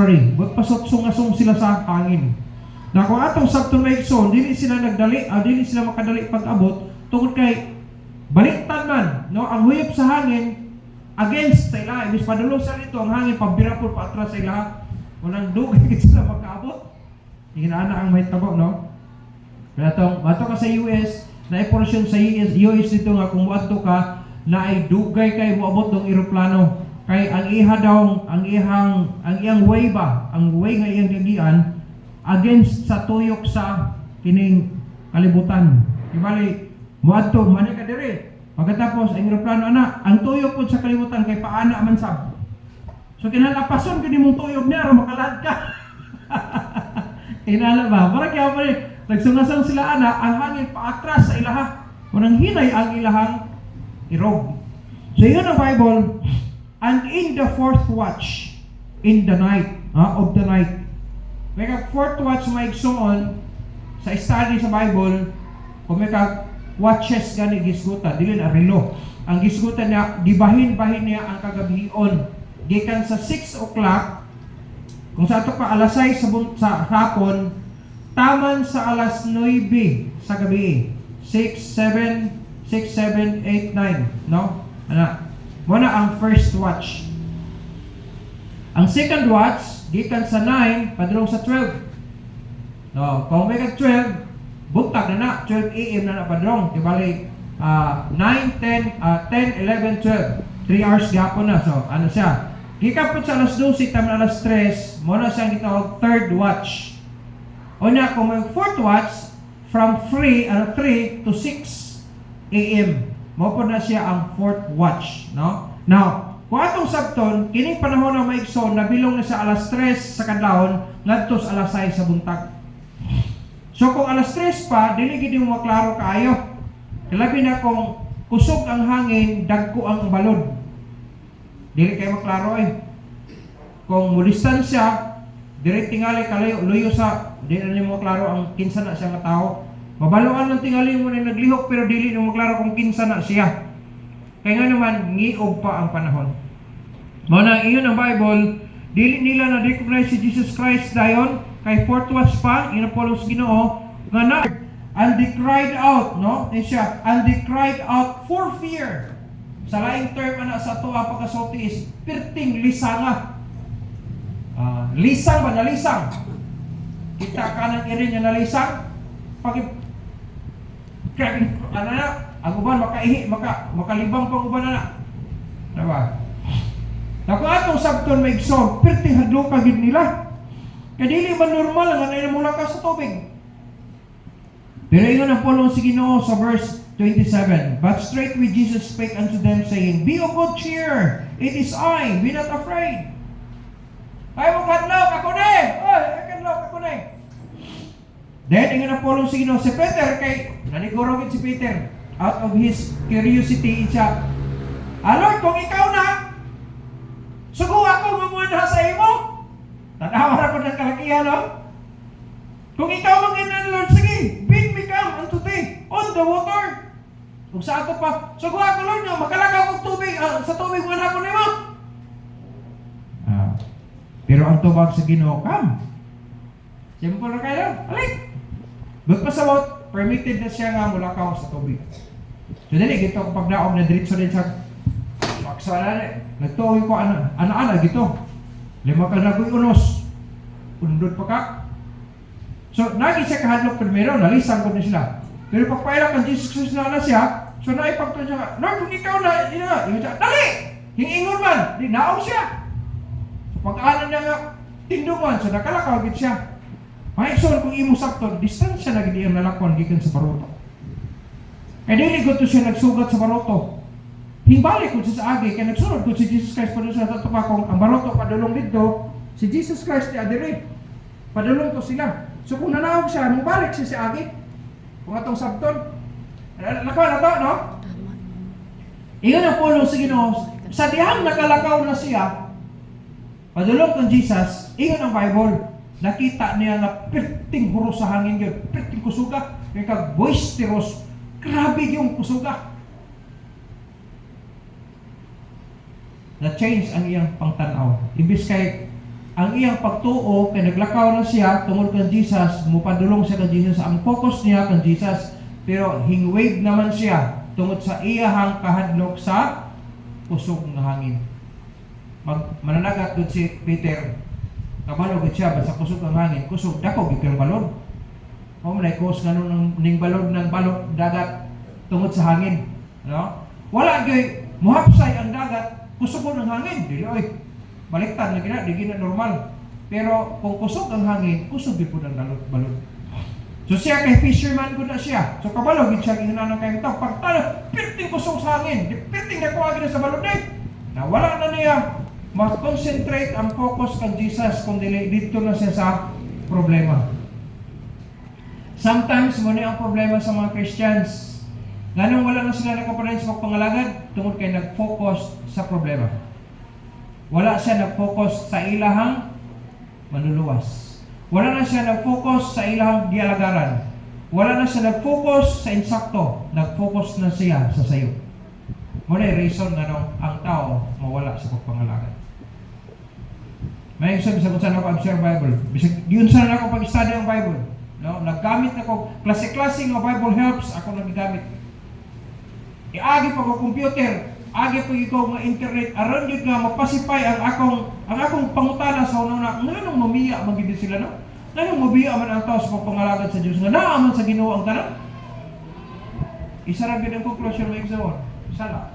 sorry, magpasot-sungasong sila sa hangin. Na kung atong sabton maigsoon, dili sila dili sila makadali pag-abot tungod kay baliktad man, no? Ang huyop sa hangin against sa ilaha, imbis padulong sa dito ang hangin pabirapol pa atras sa ilaha. Unang dugay gid sila makaabot. Hinaana ang mahitabo, no? Pero bato ka sa US, na portion sa US dito nga kung muadto ka na ay dugay kay moabot ng eroplano. Kay ang ang iyang way ba, ang way nga iyang gagian against sa tuyok sa kining kalibutan. Ibali muadto man ka diri. Pagkatapos ang eroplano ana, ang tuyok pud sa kalibutan kay paana man sab. So kinalapason kini mong tuyok niya aron makalad ka. Inala ba? Para kaya pa rin, nagsungasang sila ana, ang hangin paatras sa ilaha. Unang hinay ang ilahang irog. So yun ang Bible. And in the fourth watch, in the night, of the night. May fourth watch may igsoon, sa study sa Bible, kung may watches gani gisgutan, dili na relo. Ang gisgutan niya, gibahin-bahin niya ang kagabion. Gikan sa 6 o'clock, kung sa ito pa alas 6 sa hapon, taman sa alas 9 sa gabi. 6, 7, 8, 9. No? Muna ang first watch. Ang second watch, gikan sa 9, padulong sa 12. No, kung may 12, buntag na 12 AM na padulong. Ibalik, 9, 10, 11, 12. 3 hours gapon na. So, ano siya? Gikan po sa alas 12, taman alas 3, muna siyang gitawag third watch. O na, kung may fourth watch, from 3 to 6 AM. Mo po na siya ang fourth watch. No? Now, kung atong sabton, kining panahon na maigsoon, nabilong na sa alas 3 sa kadlawon, ngadto sa alas 6 sa buntag. So kung alas 3 pa, dili gid mo maklaro kaayo. Labi na kung kusog ang hangin, dagko ang balod. Dili kayo maklaro eh. Kung mudistansya, dili tingali kalayo, luyo sa, di na nimo maklaro ang kinsa na siya nga tao. Mabaluan ng tingali mo na naglihok, pero dili nimo maklaro kung kinsa na siya. Kaya nga naman, ngiob pa ang panahon. Mao na iyon ang Bible, dili nila na-recognize si Jesus Christ dayon, kay fourth watch pa, inapolos Ginoo, nga na, and they cried out, no? Siya, and they cried out for fear. Sa laing term ana sa tuwa pagkasulti is perting lisanga. Lisang ba na lisang? Kita ka ng iri niya na lisang. Pag ano na, ang uban makaihi, makalibang pang uban na. Diba? Naku atong sabton may igsoon, perting hadlo ka gid nila. Kaya dili man normal nga na mula ka sa tubig. Pero yun ang pulong si Ginoo sa verse 27. But straightway Jesus spake unto them, saying, Be of good cheer, it is I, be not afraid. Ay mo kadlok, ako na eh! Oy, kadlok, ako na eh! Then, ingon ang pulong si Ginoo, si Peter, kay nanigurogin si Peter, out of his curiosity, siya, Lord, kung ikaw na, sugo ako mamuha sa imo. Tanawa na ko ng kalakihan, no? Kung ikaw manginan, Lord, sige, bid me come unto thee on the water. Kung sa ato pa, sugo ako, Lord, no, makalagaw kong tubig, sa tubig mo na ako nimo. Pero ang tubag sa Ginoo, come. Simple na kayo, alik. Magpasawot, permitted na siya nga mulakaw sa tubig. So dali, gito kung pagdaog na diretso din sa paksala, nagtuoy ko ana gito. 5 ka nagoy unos. Undod pa ka. So, nagi siya kahadlok primero, nalisang ko na sila. Pero pagpaila kang Jesus Christ na siya, so naipagto siya, Lord, kung ikaw na, yun siya, dali! Hingingon man, di naong siya. So, pagkaanan niya nga, tinduman, so nakalakaw agad siya. Maikson, kung imo sakto, distansya na gini ang nalakwan, gikan sa baroto. Kaya dili ko to siya nagsugat sa baroto. Himbalik ko siya sa agi, kaya nagsunod ko si Jesus Christ pa doon sa tatupa kung ang baroto padulong dito, si Jesus Christ ni Adire, padulong ko sila. So kung nanawag siya, mabalik siya sa agi. Kung atong sabton. Lakaw na to, no? Iyon ang pulong sa Ginoo. Sa dihang nakalakaw na siya, padulong kong Jesus, iyon ang Bible. Nakita niya na perting huro sa hangin yun, perting kusuga, kaya kag boisterous, grabe yung kusuga. Na-change ang iyang pangtanaw. Ibis kay ang iyang pagtuo kay naglakaw na siya tungod kang Jesus, mupadulong siya kang Jesus, ang focus niya kang Jesus, pero hingwave naman siya tungod sa iyahang kahadlok sa kusog nga hangin. Mananagat dun si Peter, kabalo gid siya basta kusog ang hangin, kusog dako gid kang balon. O man cause nganong ning balon ng balot dagat tungod sa hangin, no? Wala gyud muhapsay ang dagat kusog ng hangin, dili oy. Baliktad na gina, di gina normal. Pero kung kusog ang hangin, kusog gid pud ang balon. So siya kay fisherman gud na siya. So kabalo gid siya ginanang kay taw pagtala pirting kusog sa hangin, di pirting nakuha gid sa balon day. Na wala na niya mag-concentrate ang focus kang Jesus kung dili dito na siya sa problema. Sometimes mo ang problema sa mga Christians. Nganong wala na sila nakaparin sa pagpangalagad tungod kay nag-focus sa problema. Wala siya nag-focus sa ilahang manluluwas. Wala na siya nag-focus sa ilahang dialagaran. Wala na siya nag-focus sa insakto. Nag-focus na siya sa sayo. Muna yung reason na ang tao mawala sa pagpangalagad. May sabi sa kung saan ako observe Bible. Bisag yun saan ako pag-study ang Bible. No? Naggamit ako, klase-klase ng Bible helps ako naggamit. Iagi pa ko computer, agi pa ikaw nga internet, aron yun nga mapasipay ang akong pangutana sa una nganong mamiya magiging sila no? Nganong mabiya man ang tao sa pagpangalagad sa Diyos nga naaman sa Ginoo ang tanan? Isa ra gid ang conclusion mo igsoon. Sala.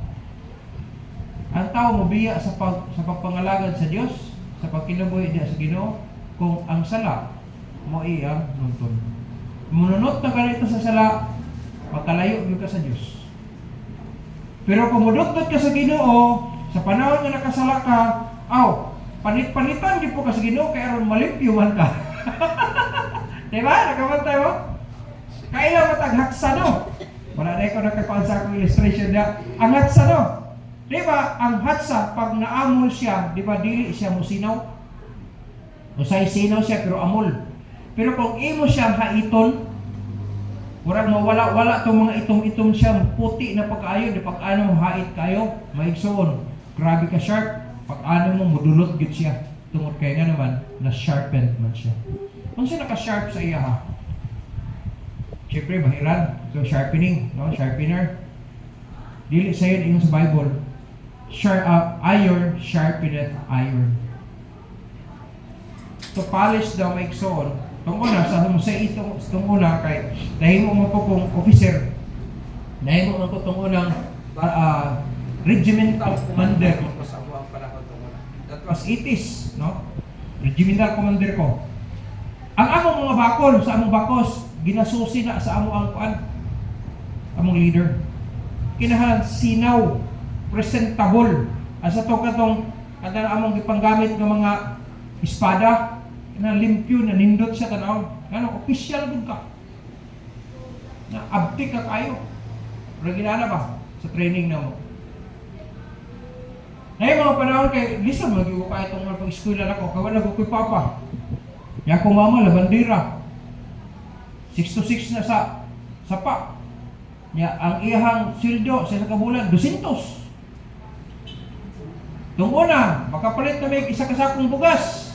Ang tao mabiya sa pagpangalagad sa Diyos, sa pagkinabuhi diya sa Ginoo kung ang sala mo iya nuntun. Mununot na ganito sa sala, magkalayo gyud ka sa Diyos. Pero kung mudot-dot ka sa Ginoo, sa panahon nga nakasala ka, panit-panitan di po ka sa Ginoo, kaya aron malimpyo man ka. Diba? Nakabantay mo? Kailan mataghaksa no? Wala na ikaw nakakuan sa akong illustration na. Ang hatsa no? Diba? Ang hatsa, pag naamol siya, diba dili siya musinaw? Usay sinaw siya, pero amol. Pero kung imo siya haiton, murag mawala-wala itong mga itom-itom siya, puti na pagkaayo, di pag-ano hait kayo, maigsoon. Grabe ka sharp, pag-ano mo, mudulot gid siya. Tungod kay nga naman, na-sharpened man siya. Kung siya naka-sharp sa iya ha? Siyempre, bahiran. So, sharpening, no? Sharpener. Dili sa yun sa Bible. Iron sharpeneth iron. To polish daw maigsoon. Itong una, sa itong una kay dahil mo po pong officer, dahil mo po itong unang regimental commander. That was 80s, no? Regimental commander ko. Ang among mga bakol, sa among bakos, ginasusi na sa among among leader. Kinahanglan sinaw, presentable. Asa to katong among gipanggamit ng mga espada, na limpyo, na nindot siya tanaw. Ano, official gud ka. Na abtik ka kayo. Pero ginana ba sa training na mo? Ngayon mga panahon kay listen, mag-iwo ka itong mga pag-eskwela na ko. Kawan na ko kay Papa. Yan ko mama, labandira. 6 to 6 na sa sapa. Ya, ang iyahang sildo sa kabulan, 200. Itong una, makapalit na may isa kasakong bugas.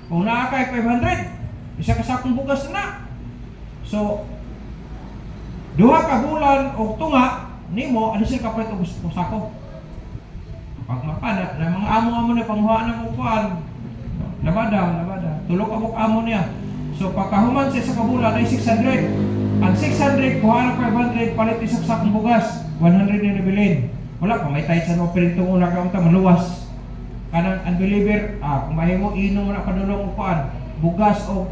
Kung naakay 500, isa kasakong bugas na. So, duha ka bulan o tunga, nimo, ano siya kapalit o sako? Pag mapana, na mga amo-amo na panguhaan ng upuan, labada. Tulog abok amo niya. So, pagkahuman siya sa kabulan ay 600. Ang 600, kuha ng 500, palit isa kasakong bugas, 100 na nabilin. Wala, kung may tayo sa noperintong una ka maluwas. Kanang unbeliever, kung mahi mo inom na padulong upuan, bugas o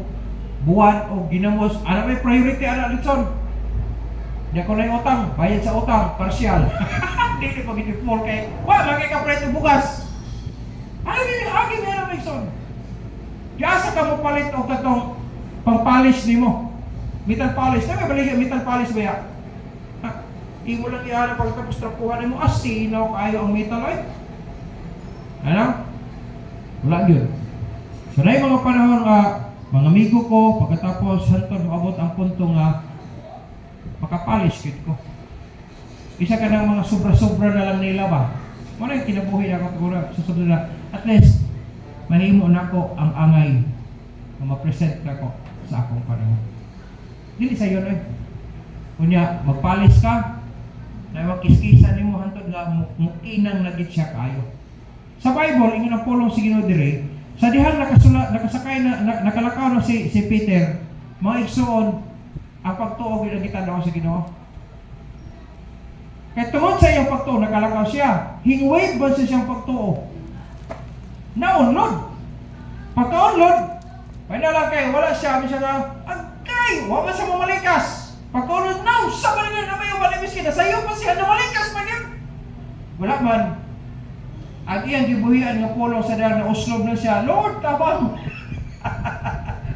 buwan o ginamos, ano may priority ana litson? Di ako na yung utang, bayad sa utang, partial. Hindi pa gini full kay, lagi ka preto bugas. Agi meron litson. Diasa ka mo palit o katong pang-polish nimo. Metal polish, tayo balik metal polish ba ya? Imo lang iyan pagtapos trapuhan mo, sinaw kayo ang metal ay. Ano? Wala yun. So na yung mga panahon mga amigo ko, pagkatapos hantod maabot ang punto nga makapalis kit ko. Isa ka ng mga sobra-sobra na lang nila ba? Wala yung kinabuhi na katulad sa sobra na. At least, mahimo nako ang angay nga ma-present nako sa akong panahon. Dili sa yun kunya magpalis ka na makis-kisan nimo hantod nga mukinang na gid siya kayo. Sa Bible ingon ang pulong si Ginoo dire, sa dihang nakasakay na nakalakaw na si Peter, mga igsoon ang pagtuo gid kita daw sa Ginoo. Kaya tungod sa iyang pagtuo nakalakaw siya, hingway ba sa siyang pagtuo? Naunlod. Pagkaunlod, lang kayo, wala siya nga, agkay, wala sa mamalikas. Pagkaunlod na, sa malingan na may umalimis kita, sa iyo pa siya namalikas man yan. Wala man. Ang iyang gibuhian nga pulong sa dahil na uslob na siya, Lord, tabang!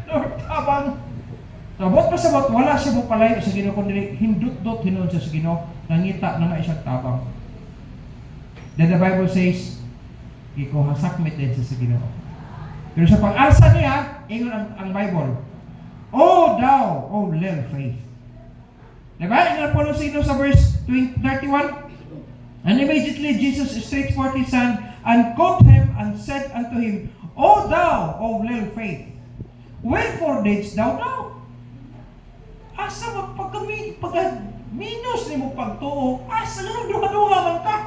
Lord, tabang! Tabot pa sa bot, wala siya mo palayo sa Ginoo, kundi hindot-dot hinon siya sa Ginoo, nangita na nga isang tabang. Then the Bible says, ikaw hasakmit din sa Ginoo. Pero sa pag-asa niya, ingon ang Bible, O thou, O little faith. Diba? Ingon po sa verse 31, and immediately Jesus stretched forth his hand and caught him and said unto him, O thou, O little faith, wherefore didst thou doubt? Asa pagka-minus ni mo pagtuo, asa nga duha-duha man ka.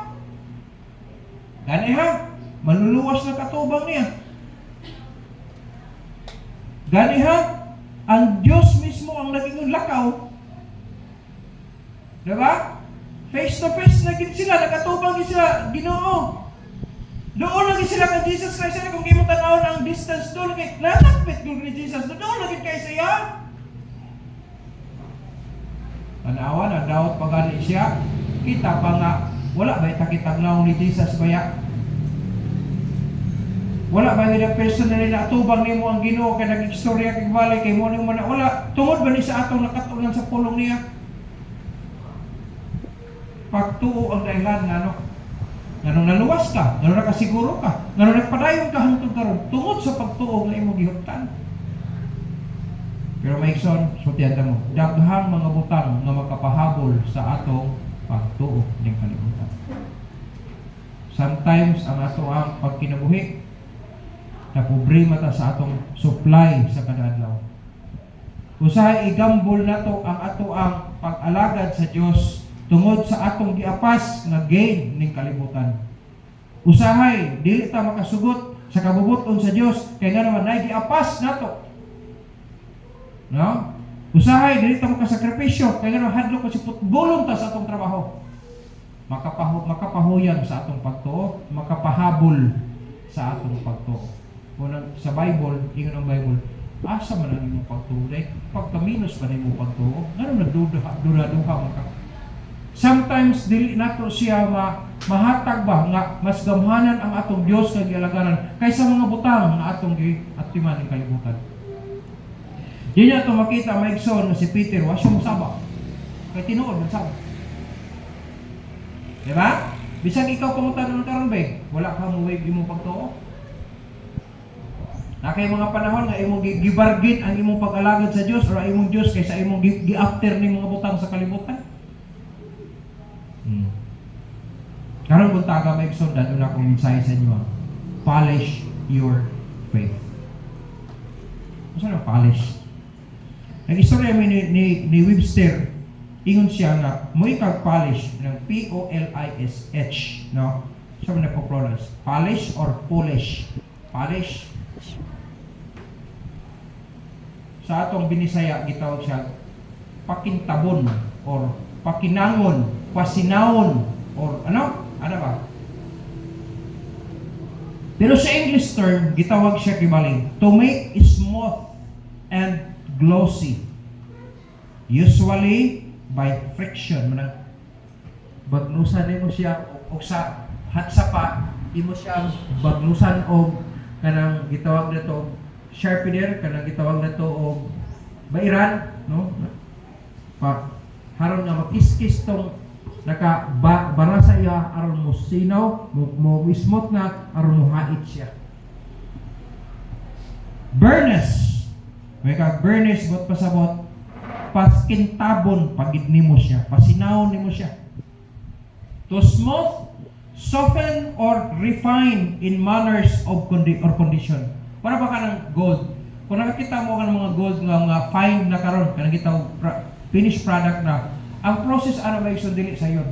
Ganiha, maluluwas na katubang niya. Ganiha, ang Diyos mismo ang naging lakaw. Diba? Face to face na gid sila, nakatubang gid sila, Ginoo. Doon lagi sila kay Jesus Christ, kung imo tan-awon ang distance doon kay nasakpit gud ni Jesus, doon lagi kay siya. Tanawa na daot pagani siya, kita pa nga wala ba itakitag naong ni Jesus baya? Wala ba yung personally na atubang nimo ang Ginoo kay nag-istorya kay balay kay mo ning man wala tungod ba ni sa atong nakatunan sa pulong niya? Pagtuo ang dahilan ngano naluwas ka, ngano nakasiguro ka, ngano nagpadayon ka hangtod karon tungod sa pagtuo nga imong gihuptan. Pero may ikson, sutiyan mo, daghang mga butang nga makapahabol sa atong pagtuo ning kalibutan. Sometimes ang ato ang pagkinabuhi na problema ta sa atong supply sa kadadlaw. Usahay igambol nato ang ato ang pag-alagad sa Dios tungod sa atong giapas nga gain ning kalibutan. Usahay dili ta makasugot sa kabubuton sa Dios kay nga naman nay giapas nato. No? Usahay dili ta makasakripisyo kay nga naman hadlok ko si putbulon ta sa atong trabaho. Makapahuyan sa atong pagtuo, makapahabol sa atong pagtuo. Kung sa Bible, ingon ang Bible, asa man ang imong pagtuo? Pagkaminos ba na imong pagtuo? Ngano nagduda-duha man ka? Sometimes dili nato siya mahatag ba nga mas gamhanan ang atong Dios nga gialagaran kaysa mga butang nga atong giatiman ning kalibutan. Di niya ito makita maigsoon na si Peter, wa siya musaba. Kaya tinuod, magsaba. Diba? Bisag ikaw pangutan ng karon ba, wala ka mo wave imong pagtuo. Na kay mga panahon nga imong gibargin ang imong pag-alagad sa Dios o ang imong Dios kaysa imong gi-after ning mga butang sa kalibutan. Karon buntaga maigsoon dadto na akong mensahe sa inyo. Polish your faith. Ano na polish? Nag-istorya ni Webster, ingon siya nga, mo ikag-polish ng P-O-L-I-S-H, no? Siya mo na-pronounce. Polish or polish? Polish. Sa atong Binisaya, gitawag siya pakintabon or pakinangon, pasinawon, or ano? Ano ba? Pero sa English term, gitawag siya kibaling, to make smooth and glossy. Usually by friction. Manang bagnusan mo siya o sa hatsapa, imo siya bagnusan o kanang gitawag na to sharpener, kanang gitawag na to o bairan, no? Pa haron nga makiskis tong bara sa iya aron mo sinaw, mo smooth na aron mo hait siya. Burnish. May kag-burnish bot pasabot, paskintabon pagid nimo siya, pasinawon nimo siya. To smooth, soften or refine in manners of or condition. Para ba ka ng gold? Kung nakikita mo ka ng mga gold nga fine na karon, kanang kita finished product na, ang process ano ba iso dili sa yon?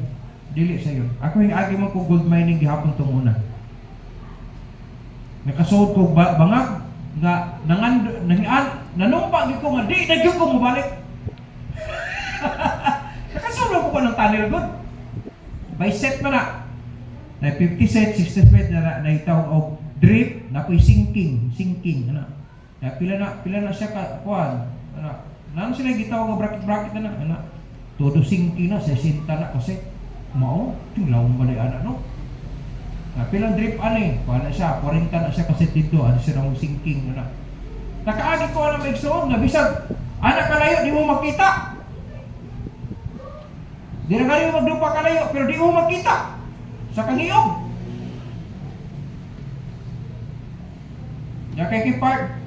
Dili sa yon. Ako hingagi man ko gold mining gihapon tong una. Nakasuot ko bangag nga nanumpa gid ko nga di na gyud ko mobalik. Nakasuot ko ng tunnel good. By set man na. Na 50 set, 60 set na itawag og drip na po'y sinking ana. Ya pila na siya ka kuan. Ana. Nang sila gitawag og bracket ana. Todo sinking na 60 na kasi mao tinglaw balay ana no. Na pilang drip ani, kuan na siya 40 na siya kasi dito ano siya ng sinking ana. Nakaagi ko na maigsoon nga bisag ana kalayo di mo makita. Di na kayo magdupa kalayo pero di mo makita sa kangiyog. Ya kay kipart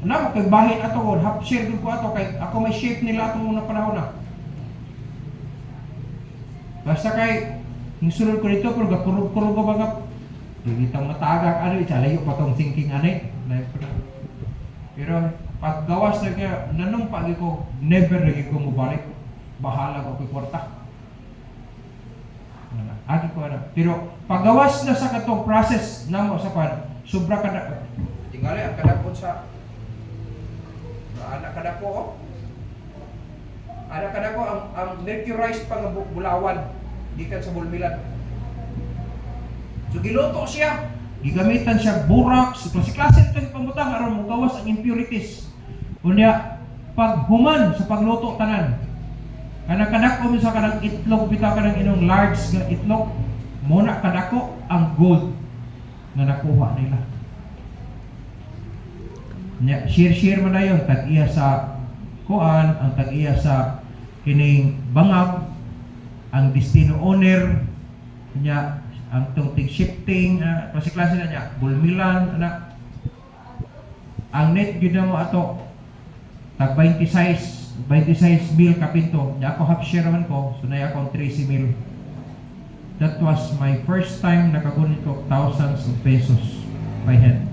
na magbahin ato ko half share ko ato kay ako may shape nila atong una panahon na. Basta kay hinsulod ko dito pero gapurog-purog ko mga ditang matagak ano layo pa tong thinking ani. Pero paggawas na kaya nanumpa ko never lagi ko mobalik. Bahala ko kay kwarta. Agi ko ana. Pero paggawas na sa katong process namo sa pan sobra kada tingali ang kadapon sa anak kadako oh. Anak kadako ang mercurized pang bulawan gikan sa bulmilan. So giluto siya. Gigamitan siya borax, klase ito pambutang aron mogawas ang impurities. Unya pag human sa pagluto tanan. Kanang kadako sa kanang itlog bitaw kanang inong large nga itlog muna kadako ang gold nga nakuha nila. Nya share man dayon tag-iya sa kuan, ang tag-iya sa kining bangag, ang destino owner nya ang tungtig shifting klase na niya bulmilan ana ang net gyud mo ato tag 26 mil kapinto nya ako half share man ko so nay ako 13 mil. That was my first time nakakunin ko thousands of pesos by hand.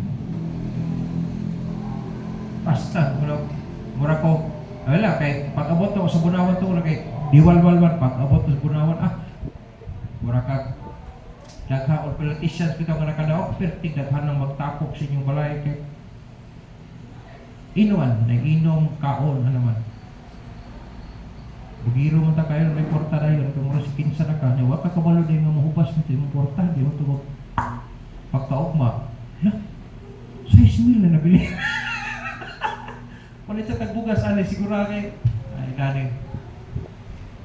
Basta mura ko wala kay pag-abot ko sa bunawan to kay diwal-walwan pag-abot sa bunawan mura ka dagha or politicians bitaw nga nakadaog pertig daghan nang magtapok sa inyong balay kay inuan nag-inom kaon naman. Bugiro man ta kayo may porta dayon kung mura si kinsa na ka wa ka kabalo din nga mahubas mo imong porta di mo tubo pagkaugma na 6,000 na nabili. Palit sa tagbugas ani siguro kay ay gani.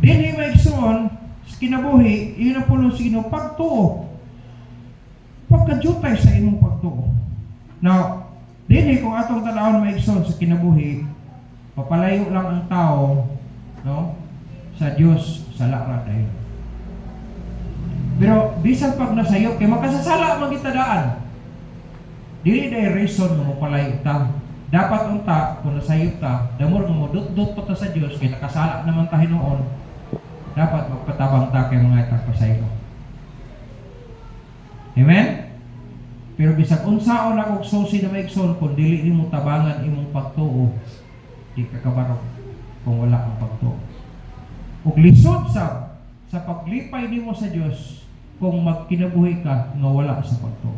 Dinhi maigsoon kinabuhi iyon ang pulo sino pagtuo. Pagkajutay sa imong pagtuo. Now, dinhi kung atong tanawon maigsoon sa kinabuhi, papalayo lang ang tao, no? Sa Dios sa lakra dayon. Pero bisan pag nasayop kay makasasala man kita daan. Dili day reason mo palayo ta. Dapat unta kung nasayop ka, damor mo dut-dut pa ta sa Dios kay nakasala naman ta hinuon. Dapat magpatabang ta kay mga itagpasayo. Amen? Pero bisag unsaon akong susi na maigsoon kung dili nimo tabangan imong pagtuo, di ka kabarog kung wala kang pagtuo. Ug lisod sa paglipay nimo sa Dios kung magkinabuhi ka nga wala sa pagtuo.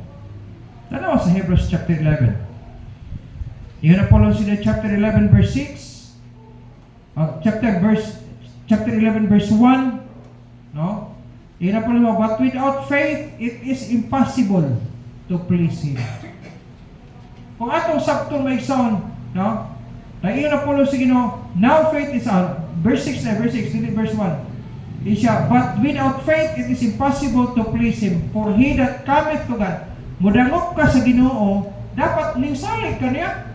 Tanawa sa Hebrews chapter 11. Iyon na po sila chapter 11 verse 6. Chapter 11 verse 1. No? Iyon na po but without faith it is impossible to please Him. Kung atong saktong may sound, no? Iyon na po sige no. Now faith is verse 6 na verse 6 dili verse 1. Isya, but without faith it is impossible to please Him. For he that cometh to God, mudangop ka sa Ginoo, dapat ningsalig ka niya.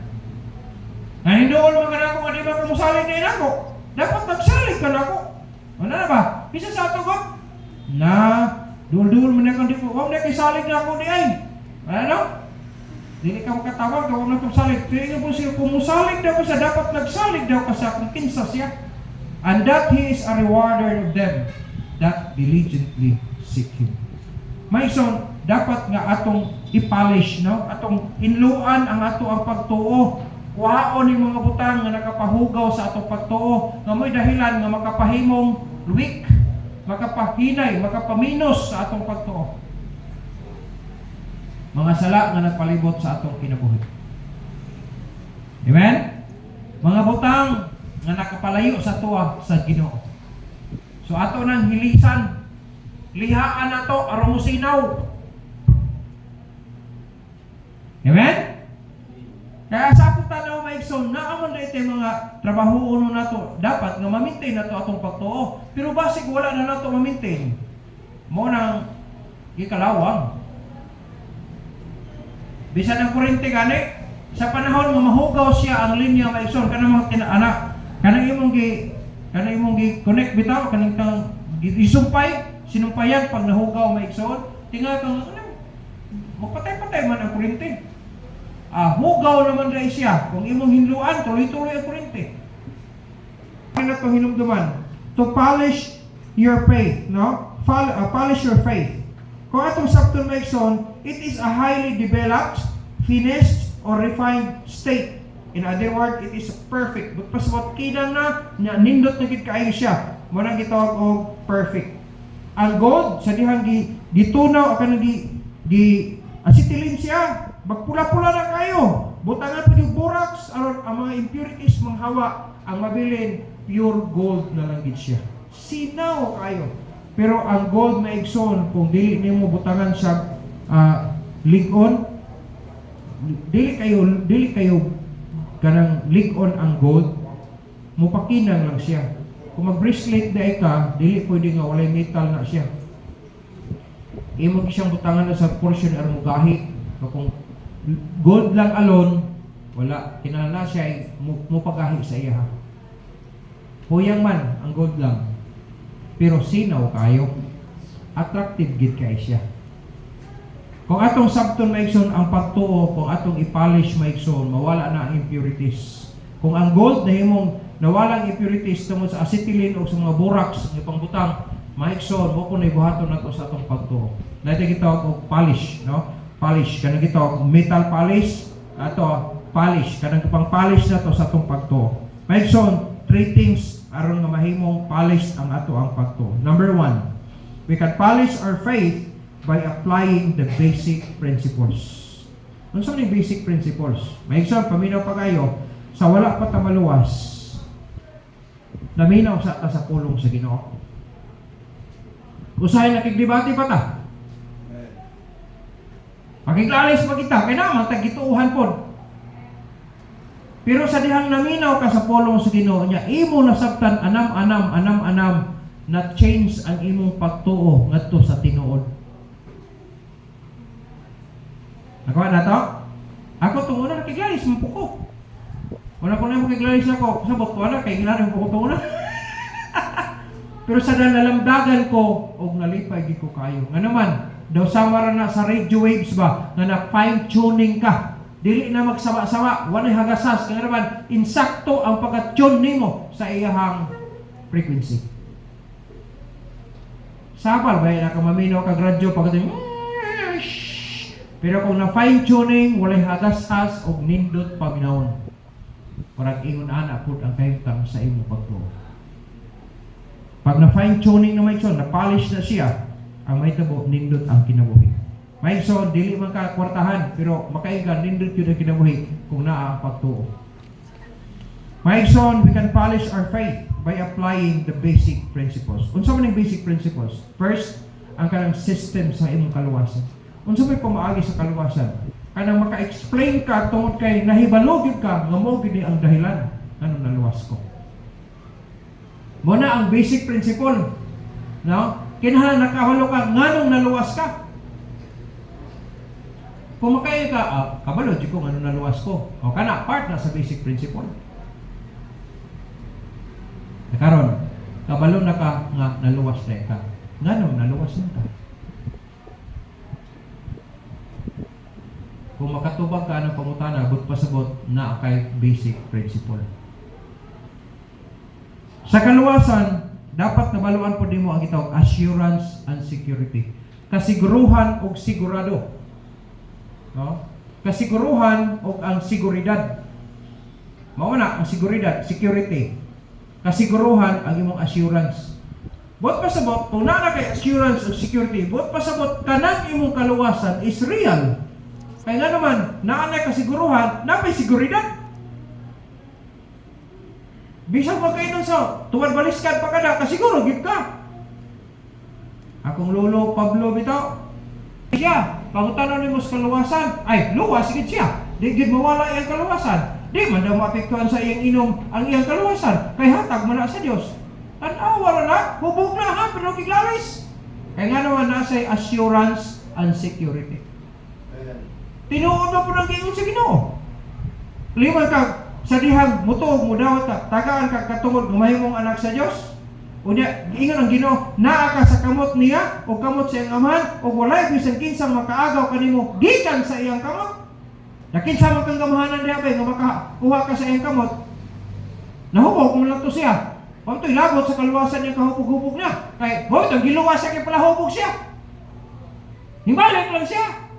Naninoon mga nako nga di ba ka musalig na inako? Dapat magsalig ka nako. Ano na ba? Bisa sa ato ko? Na, dul-dul man ako di ko. Huwag na kisalig na ako di ay. Ano? Dili ka makatawag, huwag na kong salig. Tingin po siya, kung musalig daw ka siya, dapat nagsalig daw ka siya kung kinsa siya. And that He is a rewarder of them that diligently seek Him. Maison, dapat nga atong i-polish, no? Atong inluan ang ato ang pagtuo. Kuhaon ng mga butang nga nakapahugaw sa atong pagtuo, nga mo'y dahilan nga makapahimong weak, makapahinay, makapaminos sa atong pagtuo. Mga sala nga nagpalibot sa atong kinabuhi. Amen? Mga butang nga nakapalayo sa tuwa sa Ginoo. So ato nang hilisan, lihaan nato aron musinaw. Amen? Kaya sa akong tanaw maigsoon, naamon na ito mga trabaho uno nato, dapat nga ma-maintain nato atong pagtuo. Pero basig wala na nato ma-maintain. Mo nang ikalawang. Bisan ang kurente gani, sa panahon nga mahugaw siya ang linya maigsoon, kanang mga tinaanak, kanang imong gi-connect bitaw, kanang tang isumpay, sinumpayan pag nahugaw maigsoon, tingal kang magpatay-patay man ang kurente. Hugaw naman rin siya. Kung imong hinluan, tuloy-tuloy ang kurente. Ano na ito hinumduman? To polish your faith, no? Polish your faith. Kung atong sabton maigsoon, it is a highly developed, finished, or refined state. In other words, it is perfect. But pasabot kinang na nindot na gid kaayo siya. Mo nang gitawag og perfect. Ang gold sa dihang gitunaw akan gi acetylen siya. Magpula-pula na kayo. Butangan pa yung borax aron ang mga impurities manghawa. Ang mabilin, pure gold na lang gid siya. Sinaw kayo. Pero ang gold maigsoon, kung dili nimo butangan sa lig-on, dili kayo kanang lig-on ang gold, mupakinang lang siya. Kung mag-bracelet dai ka, dili pwede nga walay metal na siya. Imo siyang butangan na sa portion aron mugahi. Kung gold lang alone, wala. Kinahanglan siya mupagahi sa iya. Huyang man ang gold lang. Pero sinaw kayo. Attractive gid kay siya. Kung atong sabton maigsoon ang pagtuo, kung atong i-polish maigsoon, mawala na ang impurities. Kung ang gold na himong nawalang impurities tungod sa acetylene o sa mga borax nga pangbutang, maigsoon mo kun ibuhaton nato sa atong pagtuo. Dahil gitawag og polish, no? Polish kanang gitawag metal polish, ato polish kanang pang polish nato sa atong pagtuo. Maigsoon, 3 things aron nga mahimong polish ang ato ang pagtuo. Number 1, we can polish our faith by applying the basic principles. Unsa man yung basic principles? Maigsoon, paminaw pa kayo, sa wala pa ta maluwas, naminaw sa ta sa pulong sa Ginoo. Usahay nakigdebate pa ta. Makiglalis pa kita, kaya naman tagituuhan po. Pero sa dihang naminaw ka sa pulong sa Ginoo niya, imo nasabtan anam na change ang imong pagtuo ngadto sa tinuod. Nakawa na to? Ako itong una nakiglalis, mapuko. Wala ko na makiglalis ako. Sabot ko na, kaya ginarin ko itong una. Pero sa nalamdagan ko, og nalipay di ko kayo. Nga naman, daw samara na sa radio waves ba, na na-fine tuning ka. Dili na magsawa-sawa, walay hagasas. Nga naman, insakto ang pagka-tune nimo sa iyahang frequency. Sabal ba, nakamaminaw kag radyo pagdating, pero kung na-fine tuning, walay hagas-has og nindot paminawon. Parang ingon ana pud ang kahimtang sa imong pagtuo. Pag na-fine tuning na may son, na-polish na siya, ang may tabo, nindot ang kinabuhi. May son, dili man ka kwartahan, pero makaigan, nindot yun ang kinabuhi kung naa ang pagtuo. May son, we can polish our faith by applying the basic principles. Unsa man ang basic principles? First, ang kanang system sa imong kaluwasan. Unsa may pamaagi sa kaluwasan? Kanang maka-explain ka tungod kay nahibalogid ka nga mao gid ang dahilan nganong naluwas ko. Mo na ang basic principle. No? Kinahanglan nakahalo ka nganong naluwas ka. Kung makaya ka, kabalo di ko nganong naluwas ko. O kana part na sa basic principle. Karon, kabalo na ka nga naluwas na ka. Nganong naluwas na ka? Kung makatubag ka ng pangutana, but pasabot na kay basic principle. Sa kaluwasan, dapat nabaluan po din mo ang gitawag assurance and security. kasiguruhan ug sigurado. No? Kasiguruhan ug ang seguridad. Mao na ang seguridad, security. Kasiguruhan ang imong assurance. Buot pasabot kung naa kay assurance ug security, buot pasabot kanang imong kaluwasan is real. Kaya nga naman, naa na kasiguruhan, napay seguridad. Bisag mo kayo sa tuwad baliskan pa kada, kasiguro gid ka. Akong lolo Pablo bitaw, siya, pangutanon nimo sa kaluwasan, ay luwas gid siya. Di gid mawala iyang kaluwasan. Di man daw maapektuhan sa iyang inom ang iyang kaluwasan. Kay hatag man na sa Dios. Tan-awa na, hubog na ha, pero kiglalis. Kaya nga naman nasa assurance and security. Tinuod na po ng giingon sa Ginoo. Liman ka sa dihang mutuog mo daw ta, tagaan ka katungod ng mahimong anak sa Dios. Unya, giingon ang Ginoo, naa ka sa kamot niya o kamot sa iyang amahan o walay bisan kinsang makaagaw kanimo gikan sa iyang kamot. Kinsa man kang gamahanan diha bay nga makakuha ka sa iyang kamot. Nahubog mo lang to siya. Pamtoy lagot sa kaluwasan niya kahubog-hubog na. Kay mo tang giluwas sa kay pala hubog siya. Himbalik lang siya.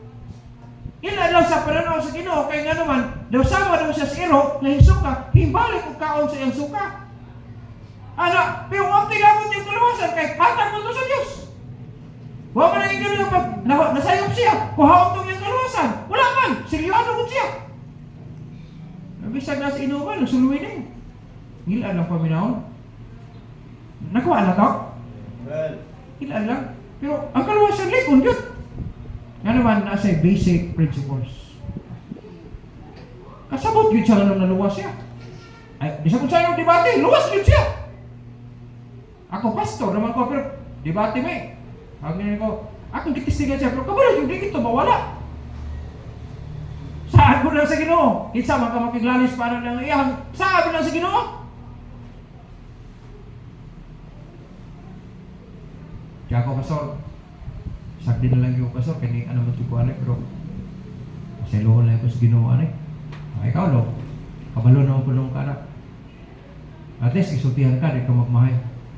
Ila lang sa pananaw sa Ginoo kay nga naman daw sama daw siya sa iro na hisuka, himbalik og kaon sa iyang suka. Ana, pero ang tilamon yung kaluwasan kay hatag mo to sa Dios. Wa man ang gano'n pag nasayop siya, kuhaon tong yung kaluwasan. Wala man, silyado mo siya. Nabisag na sa inuman, nagsuluwi na yun. Ilan lang paminahon. Nakuha na to? Ilan lang. Pero ang kaluwasan likon yun. Nga naman, nasa basic principles. Kasabot yun siya nang naluwas siya. Ay, di sa kung saan yung debate, luwas yun siya. Ako pastor naman ko, pero debate may. Ang ganyan ko, akong kitisigan siya, pero kabalo yung di ito mawala. Saan ko lang sa Ginoo? Kitsa man ka makiglalis para lang iyang, saan ko lang sa Ginoo? Kaya ako, pastor, sakdi na lang yung pastor, kaya ano man ko anay, pero masaluhan lang ako sa Ginoo anay. Ikaw, lo, kabalo naman po nung kanak. At least, isultihan ka, di ka magmahay.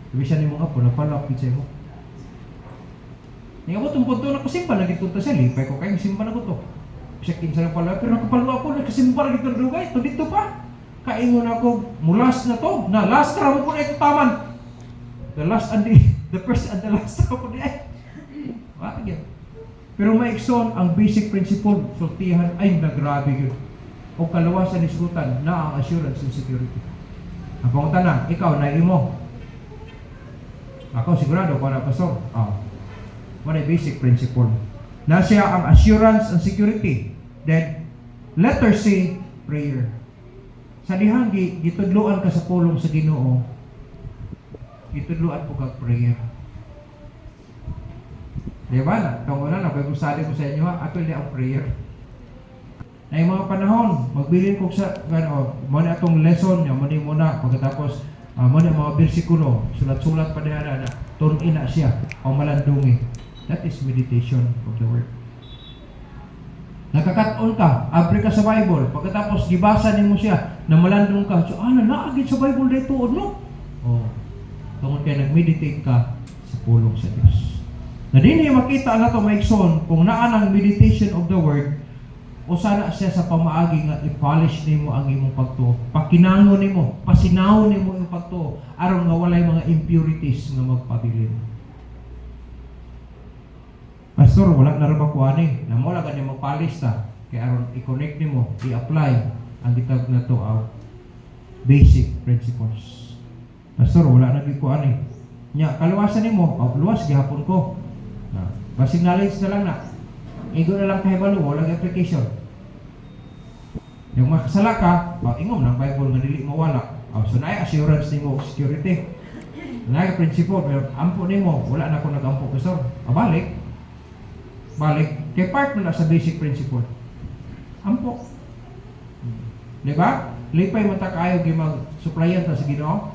Ibig ni mo nga po, nagpalap kitsa mo. Nga ko itong punto na kasimba, nagituta siya, lipay ko kayo, simba na ko to. Sakin sa pala, pero nakapalo ako, nagkasimba na dito dugay, ito dito pa. Kaingon ako, mulas na to, na last round ko na ito taman. The first and the last round ko na ito. Pero maikson, ang basic principle, sultihan, ay nagrabe yun. O kaluwasan ni sugutan na ang assurance and security. Ang pangutan ikaw na imo. Ako sigurado para pastor. What a basic principle. Na siya ang assurance and security. Then, letter C, prayer. Sa dihang gitudluan ka sa pulong sa Ginoo, gitudluan po kag prayer. Di ba na? Kung wala na, pag-usali ko sa inyo ha, ato ang prayer. Na yung mga panahon, magbilin ko sa, muna itong lesson nyo, muna pagkatapos, muna mga bersikulo, sulat-sulat pa na tunin na siya, o malandungi. That is meditation of the word. Nakakaton ka, abri ka sa Bible, pagkatapos gibasa nimo siya, na malandong ka, so naagit sa Bible dito, no? Tungod kaya nag-meditate ka sa pulong sa Diyos. Na din makita na ito maikson, kung naan ang meditation of the word, o sana siya sa pamaagi nga i-polish nimo ang imong pagtuo, pakinangon nimo, pasinawon nimo ang pagtuo, aron nga walay mga impurities nga magpabilin. Pastor, wala na rin makuha ni. Na mo lang ganyan mag-polish ta. Kaya aron i-connect nimo, i-apply ang gitag na to ang basic principles. Pastor, wala na gikuha ni. Nya, kaluwasan nimo, luwas gihapon ko. Basic knowledge na lang na. Igo na lang kahibalo, walang application. Yung makasala ka, ingom ng Bible nga dili mawala. So na assurance nimo security. Na principle, pero ampo nimo, wala na ko nagampo pastor. Balik. Kay part mo na sa basic principle. Ampo. Di ba? Lipay mo ta kayo gimag supplyan ta sa Ginoo.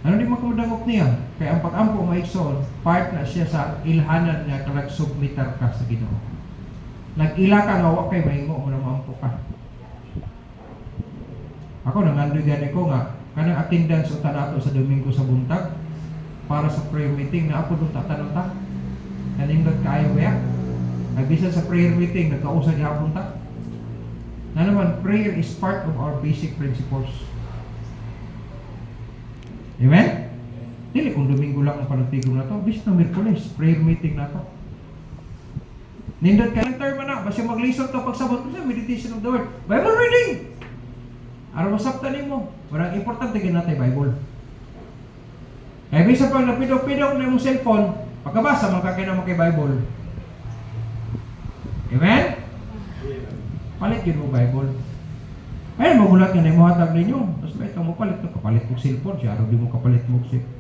Ano di makamudangok niya? Kaya ang pag-ampo maikson, part na siya sa ilhanan niya kung nag-submitar ka sa Ginoo. Nag-ila ka nga wa kay mahingo mo na maampo ka. Ako nangandoy gani ko nga kanang attendance o tanato sa Domingo sa buntag. para sa prayer meeting na ako doon tatanong ta. Kanindot kayo kaya? Nagbisan sa prayer meeting, nagkausap niya hapon ta. Na naman, prayer is part of our basic principles. Amen? Dili kung Domingo lang ang panagtigom na to. Bis na Miyerkules, prayer meeting na to. Nindot ka ng term na, basta mag-listen to pagsabot mo sa meditation of the word. Bible reading! Araw masaptan mo. Walang importante gin natin Bible. Kaya bisa pag napidok-pidok na yung cellphone, pagkabasa, magkakina mo kay Bible. Amen? Palit yun mo Bible. Ayun, magulat nga na yung hatag ninyo. Tapos ba ito mo palit? Kapalit mo cellphone siya. Araw di mo kapalit mo cellphone.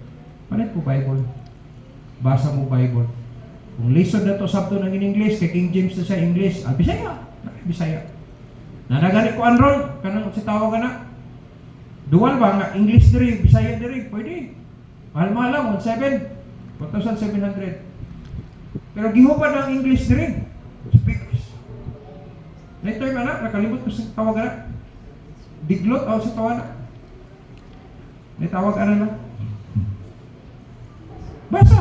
Palit mo Bible. Basa mo Bible. Kung listen na to sabto ng in-English, kay King James na siya English, Bisaya. Bisaya. Nanagani ko anron, kanang si tawag ka na. Dual ba nga, English diri, Bisaya diri, pwede. Mahal-mahal lang, 1,700. Pero gihupad ang English diri. Speakers. Later ka na, nakalimot ko sa tawag ka na. Diglot o sa tawag na. May tawag ka na. Basa.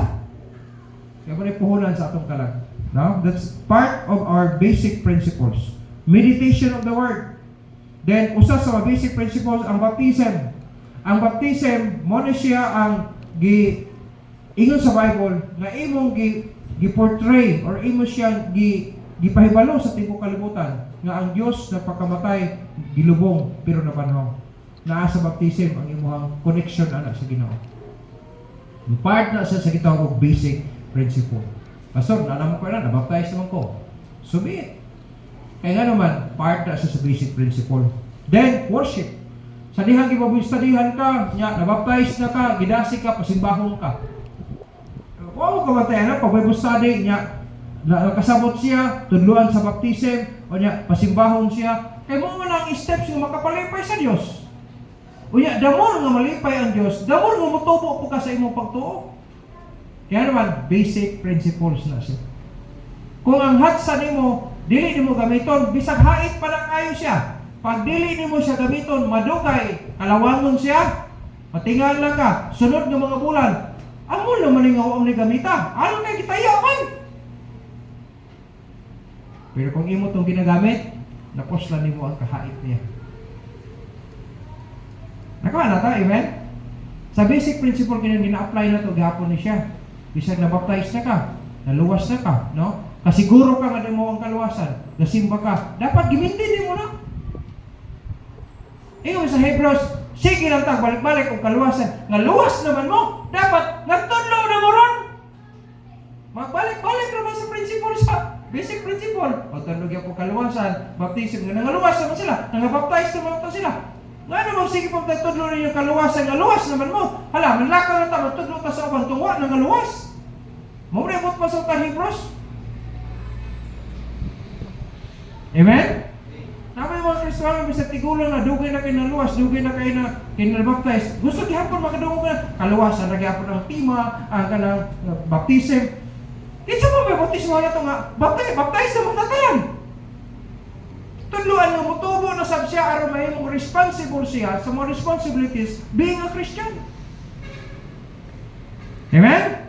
Kaya pa puhunan sa atong kalag. No? That's part of our basic principles. Meditation of the Word. Then, usa sa basic principles, ang baptism. Ang baptism, mo na siya ang ingon sa Bible, na imong gi-portray or imo siya gipahibalo sa tibuok kalibutan nga ang Dios na pagkamatay gilubong pero nabanhaw. Naa sa baptism ang imong connection ana sa Ginoo. Part na sa gitawag og basic principle. Pastor, nalaman ko na, nabaptize naman ko. So be it. Kaya nga naman, part na sa basic principle. Then, worship. Sa dihang ipabustudihan ka, nabaptize na ka, gidasi ka, pasimbahon ka. Wow, kamatayan na, pag-Bible study niya, nakasabot siya, tudluan sa baptism, o niya, pasimbahon siya. Kaya mo na ang steps yung makapalipay sa Diyos. O niya, damon nga malipay ang Diyos, damon nga mutubo po ka sa imong pagtuo. Kaya naman, basic principles na siya. Kung ang hatsa nimo, dili nimo gamiton, bisag hait pa lang kayo siya. Pag dili nimo siya gamiton, madugay, kalawangon siya, matingal lang ka, sunod ng mga bulan, amo naman yung awam ni gamita. Ano na kitayapan? Pero kung imo itong ginagamit, napos lang nimo ang kahait niya. Nakawa na ta, amen? Sa basic principle gina-apply na ito, gahapon ni siya. Bisag na-baptize na ka, naluwas na ka, no? Kasiguro ka nga din mo ang kaluwasan, nasimba ka, dapat gimindi mo na. Ingon sa Hebrews, sige lang tag balik-balik kung kaluwasan, naluwas naman mo, dapat nagtudlo na mo ron. Magbalik-balik naman sa principle sa basic principle. Pagtudlo yan po kaluwasan, baptism, nga nangaluwas naman sila, nangabaptize naman sila. Nga naman sige pag nagtudlo rin yung kaluwasan, naluwas naman mo. Hala, manlakaw na tama, tudlo ka sa ubang tungwa, nangaluwas. Mabrebot pa sa Hebrews. Amen? Tama yung mga Kristiyano, bisag tigulang na, dugay na kayo naluwas, dugay na kayo na kinabaptize. Gusto gihapon makadungo ka, kaluwasan na gihapon ang tima, ang kanang baptism. Kinsa mo may baptismo na ito nga, baptize na magtatayan. Tudluan nga mutubo na sab siya, aron mahimong responsible siya sa mga responsibilities being a Christian. Amen?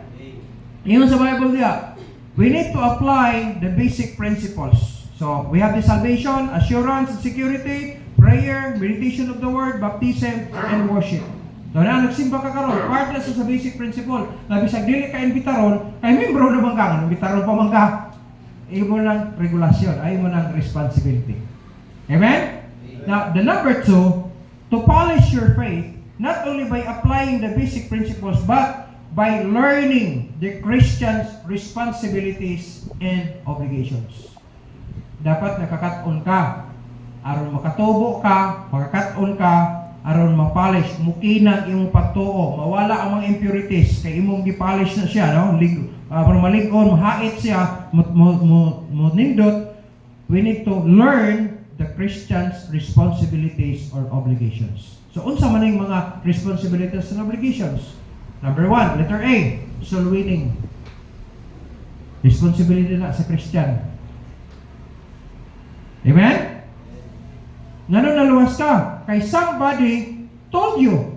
Yun sa Bible diya, we need to apply the basic principles. So, we have the salvation, assurance, and security, prayer, meditation of the word, baptism, and worship. So, na nagsimba ka karon, part na sa basic principle. Bisag dili ka imbitaron, kay membro naman ka, imbitaron pa man ka. Ay mo ng regulasyon, ay mo ng responsibility. Amen? Now, the number 2, to polish your faith, not only by applying the basic principles, but by learning the Christian's responsibilities and obligations. Dapat nakakaton ka, aron makatubo ka, makakaton ka, aron mapolish, mukinang imong pagtuo, mawala ang mga impurities, kay imong gipolish na siya, no? Aron malig-on, mahait siya, mo nindot, we need to learn the Christian's responsibilities or obligations. So, unsa man yung mga responsibilities and obligations? Number 1, letter A, soul winning. Responsibility na sa Christian. Amen? Ngano naluwas ka? Kay somebody told you.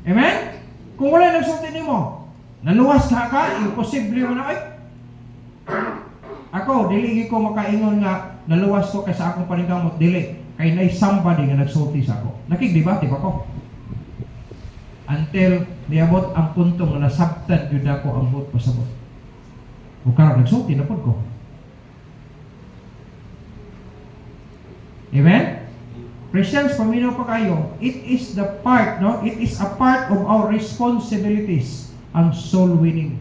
Amen? Kung wala nagsulti nimo, naluwas ka, imposible mo na, ay, ako, dili ko makaingon nga, naluwas ko kaysa akong panigamot, dili. Kay na somebody nga nagsulti sa ako. Nakigdebate ba ko? Until niabot ang punto nga nasabtan yun ako ang buot pasabot. O karon nagsulti na po ko. Amen? Christians, paminaw pa kayo, it is the part, no? It is a part of our responsibilities ang soul winning.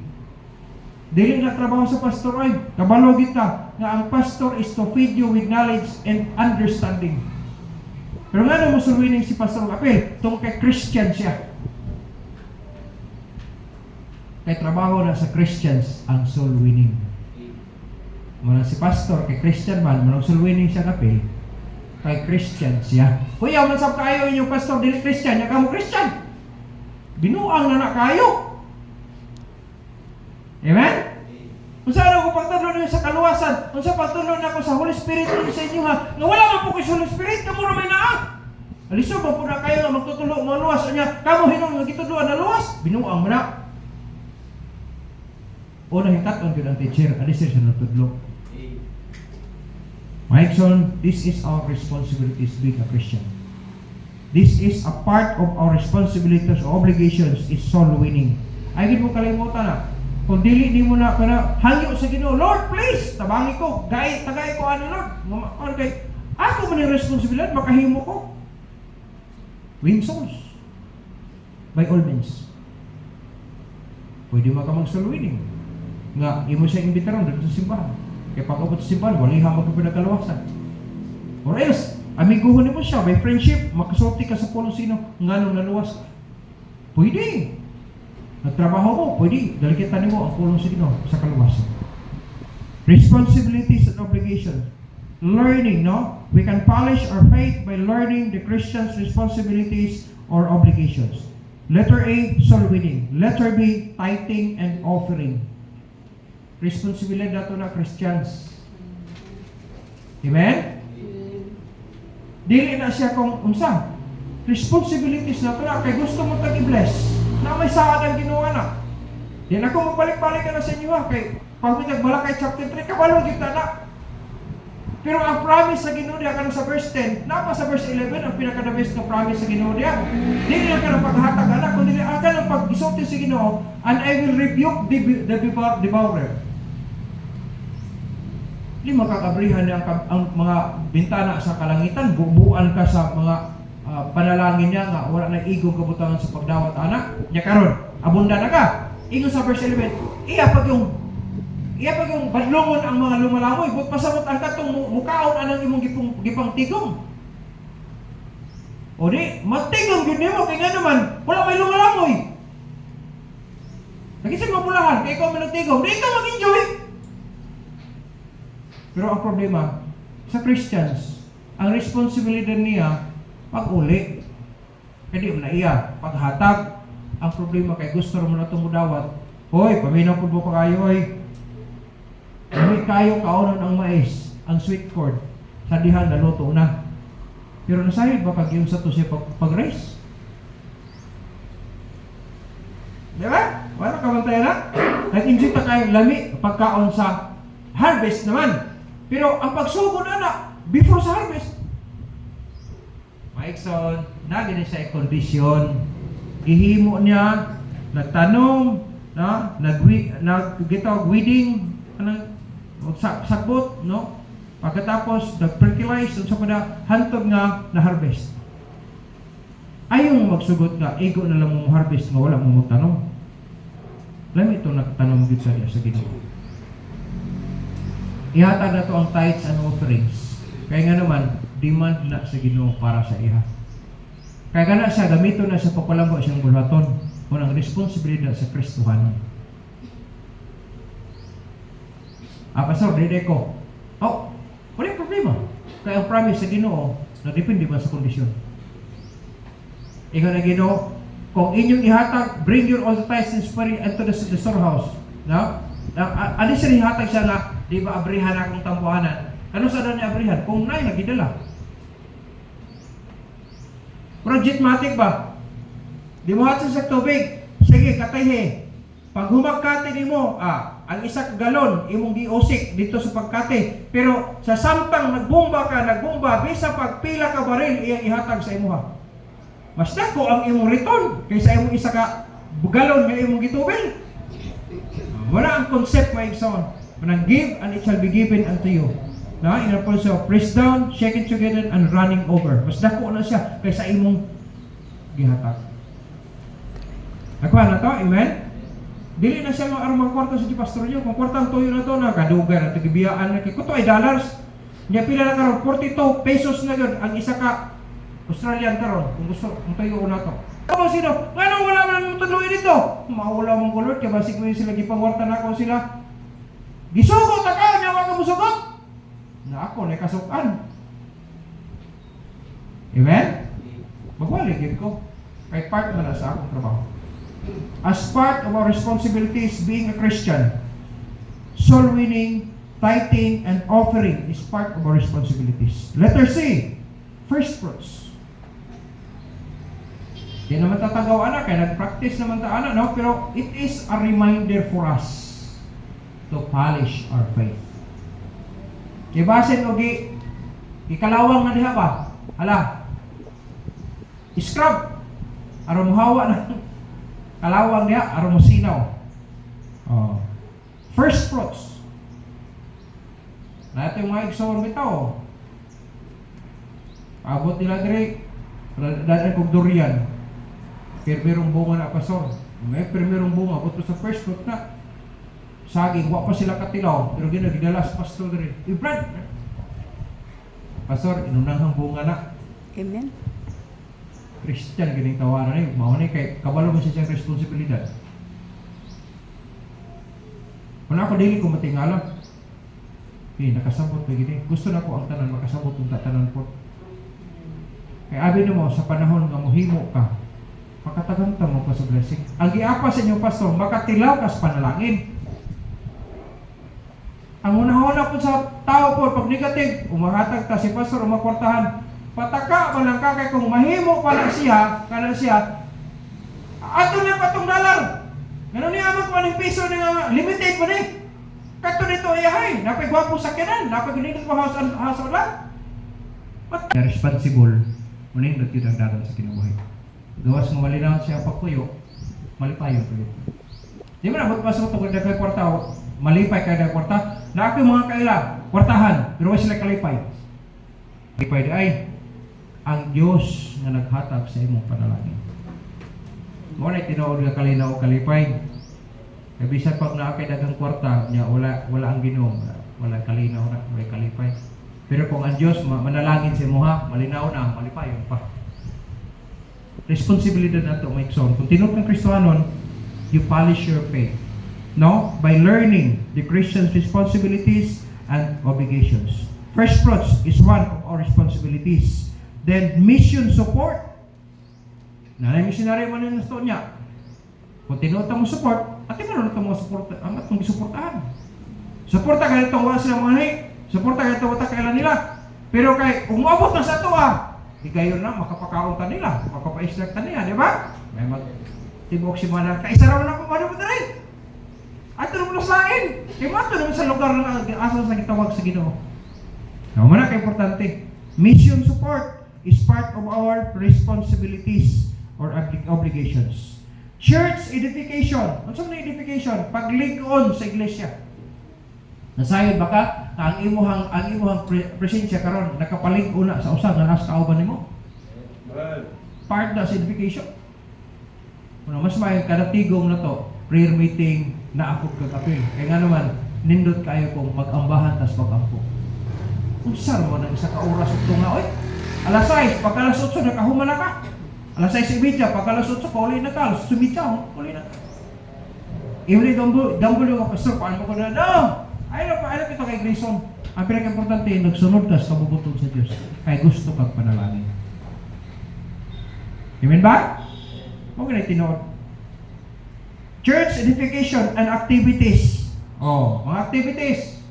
Dili na trabaho sa pastor ay, kabalo kita nga ang pastor is to feed you with knowledge and understanding. Pero nga na mo soul winning si Pastor Apel, tungkol kay Christian siya. Kay trabaho na sa Christians ang soul winning. Muna si pastor kay Christian man, muna soul winning siya kapil, kay Christian siya. Kuya, mansap kayo inyong pastor dili Christian, ya kamo Christian. Binuang na kayo. Amen? Kung saan ako pagtulong niyo sa kaluwasan, kung saan pagtulong ako sa Holy Spirit niyo sa inyo ha, nga wala man po kayo sa Holy Spirit, kamo na may naa. Aliso ba po na kayo na magtutulong mga luwas, o niya, kamo hinong nagitudloan na luwas, binuang mo na. O nahitaton ko ng teacher, alisir siya natudlo. Mike son, this is our responsibility as being a Christian. This is a part of our responsibilities or obligations is soul winning. Ay, hindi mo kalimutan na. Kung dili di mo na para hangyo sa Ginoo, Lord, please, tabangi ko, tagay ko ano, Lord. Kay ako man yung responsibilidad, makahimo ko. Win souls. By all means. Pwede mo ka mag-soul winning. Nga, imo siya imbitaron dito sa simbahan. Kaya pag-abot sa simbahan, walihan magpapinagkalawasan. Or else, amiguhon mo siya, by friendship, makasulti ka sa pulong sino, nga nung naluwas ka. Pwede. Nagtrabaho mo, pwede. Dalikitan mo ang pulong sino sa kaluwasan. Responsibilities and obligations. Learning, no? We can polish our faith by learning the Christian's responsibilities or obligations. Letter A, soul winning. Letter B, tithing and offering. Responsibilidad nato na Christians. Amen? Dili na siya kung unsa. Responsibilities nato na kay gusto mo tag-i-bless. Na may saad ang ginawa na. Di na ako magbalik-balik ka na sa inyo ha. Kay pag may nagbalakay chapter 3, kabalo kita na. Pero ang promise sa Ginoo diya kanang sa verse 10, napa sa verse 11 ang pinaka-the best na promise sa Ginoo diya. Dili lang ka ng paghatag anak, kundi ang ka ng pag-isulti sa Ginoo, and I will rebuke the devourer. Di makakabrihan niya ang mga bintana sa kalangitan, bubuan ka sa mga panalangin niya nga wala na igong kabutangan sa pagdawat anak. Nya karon, abunda na ka. Ingon sa verse 11, iya pag yung badlongon ang mga lumalangoy, but pasabot ang katong mukaon anang imong gipang tigong. O di, magtigong yun nimo kay nga naman, wala may lumalangoy. Nagising mapulahan, kaya ikaw managtigong, di ikaw mag-enjoy. Pero ang problema, sa Christians, ang responsibilidad niya, pag-uli. Kaya di mo na iya, paghatag. Ang problema kay gusto mo na tumudawat, hoy, paminaw po mo pa kayo, hoy. Gamit kayo kaunon ang mais, ang sweet corn, sa dihan na luto na. Pero nasayod ba kag yung sa to siya pag-race? Diba? Wala ka bantay na? Nag-enjoy ta kayong lami pagkaon sa harvest naman. Pero ang pagsugod na before sa harvest, Mike son, nagin siya kondisyon. Ihimo niya, nagtanom, nag-gitawag weeding, sagbot, no? Pagkatapos, nag-fertilize, sa pada hantod nga na harvest. Ayaw mo magsugot nga, ego na lang mo harvest nga wala mo magtanom. Alam ito, nagtanom dito sa Ginoo. Ihatag na to ang tithes and offerings. Kaya nga naman, demand na sa Ginoo para sa iha. Kaya nga na siya, gamito na sa papalambo siyang bulhaton. Unang responsibilidad sa Kristohanon. Pastor, dede ko. Oh, wala problema. Kaya ang promise sa Ginoo, nagdepende ba sa kondisyon. Ikaw na Ginoo, kung inyong ihatag, bring your all the tithes and offering into the storehouse. No? Ano siya ihatag siya na, di ba abrihan akong tambuhanan? Ano sa doon niya abrihan? Kung na'y nagidala. Project matic ba? Di mo hatag sa tubig. Sa sige katayhe. Pag humagkate nimo, ang isa ka galon imong giusik dito sa pagkate. Pero sa samtang nagbomba, bisa pagpila ka baril iyang ihatag sa imuha. Mas dako ang imong return kaysa imong isa ka galon nga imong gitubil. Wala ang concept may igsoon. Manang give and it shall be given unto you. Na in a process of press down, shake it together and running over. Mas dako na siya kaysa imong gihatag. Nakuha na to, amen? Dili na siya mga kwarta sa pastor niyo. Kung kwarta ang tuyo na to, nakadugan, nagibiyaan na kito ay dollars. Niya pila na karon 42 pesos na yun ang isa ka Australian karon kung gusto ang tuyo na to. Kapag sino, nga wala man ang tuloy dito. Maula mong kulot, kaya basig mo sila gipangwarta na ako sila. Gisugot na ka, niya wag ka musugot. Na ako, nakasukan. Amen? Magwaligid ko. Kay part na sa akong trabaho. As part of our responsibilities being a Christian, soul winning, tithing, and offering is part of our responsibilities. Letter C, first fruits. Di naman tatagaw anak, kaya nag-practice naman ta anak, no? Pero it is a reminder for us to polish our faith. Kibasin o ikalawang na diha ba? Hala, scrub, aron muhawa na kalawang niya, aron mo sinaw. First fruits. Natin yung mga igsoon bitaw. Abot nila dire, dadaan kong durian. Permerong bunga na pasor. May permerong bunga, abot sa first fruit na. Saging, wa pa sila katilaw, pero ginalas pastor dire. Brad, pastor, inunang bunga na. Amen. Christian gining tawaran ni mao ni kay kabalo mo siya responsibilidad. Kung ako dili ko matingala. Nakasabot pa gini. Gusto na ko ang tanan makasabot ang tanan po. Kay abi nimo sa panahon nga mohimo ka, makataganta mo pa sa blessing. Ang giapa sa inyo pastor, makatilaw ka sa panalangin. Ang una-una po sa tao po, pag negative, umahatag ta si pastor, umakwartahan. Pataka pa lang kakay kung mahimo pa lang siya, ato na patong $. Ganun niya amag pa ng piso nga limited pa ni. Kato nito ayahay, napagwapo sa kanan, napagunit mo house lang. Responsible, munin nagtitang dadan sa kinabuhay. Gawas mo malinaw siya pagpuyo, malipayon po yun. Di ba na, magpasok ito kung kay kwarta, malipay kay na kwarta, na ako mga kaila, kwartahan, pero wala sila kalipay. Kalipay di ay, ang Diyos na naghatag sa imong panalangin. Muna tinuod nga kalinaw kalipay. Bisan pag naa kay daghang kwarta niya wala ang Ginoo, wala kalinaw na, wala kalipay. Pero kung ang Diyos manalangin sa imuha, malinaw na, malipayon pa. Responsibilidad nato may ikson. Kung tinuod ng Kristohanon, you polish your faith. No? By learning the Christian's responsibilities and obligations. First fruits is one of our responsibilities. Then mission support. Nanay missionary man yung gusto niya. Kung tinuot mo support, at meron na mga support, ang atong gisuportahan. Suporta ka nito wala sila mga suporta ka nito wata kailan nila. Pero kay umabot na sa ito higayon na makapakaon ta nila, makapaislag ta niya, di ba? May magtibok si Mana, kaisa raw na kumano mo na rin. Ato naman sa akin. Kaya mato naman sa lugar na asal sa gitawag sa Ginoo. Naman na ka-importante. Mission support is part of our responsibilities or obligations. Church edification. Ano sa edification? Paglig-on sa iglesia. Nasayod baka ang imuhang presensya karon nakapalig una sa usa nga nas kauban nimo. Part na sa edification. Kuno mas may kada tigom na to, prayer meeting na akog kagapil. Kaya nga naman nindot kayo kung mag-ambahan tas mag-ampo. Unsa mo nang isa ka oras ug tunga oy? Alas 6 pagka alas 8 nakahuman na ka. Alas 6:30 pagka alas 8 uli na ka, sumitsaw, uli na ka. Iuli dambulo nga pastor paano ko na no. Ay ito kay Grayson. Ang pinaka-importante, nagsunod ka sa kabubuton sa Diyos. Kaya gusto kang panalangin. Amen ba? Huwag na tinood. Church edification and activities. Mga activities.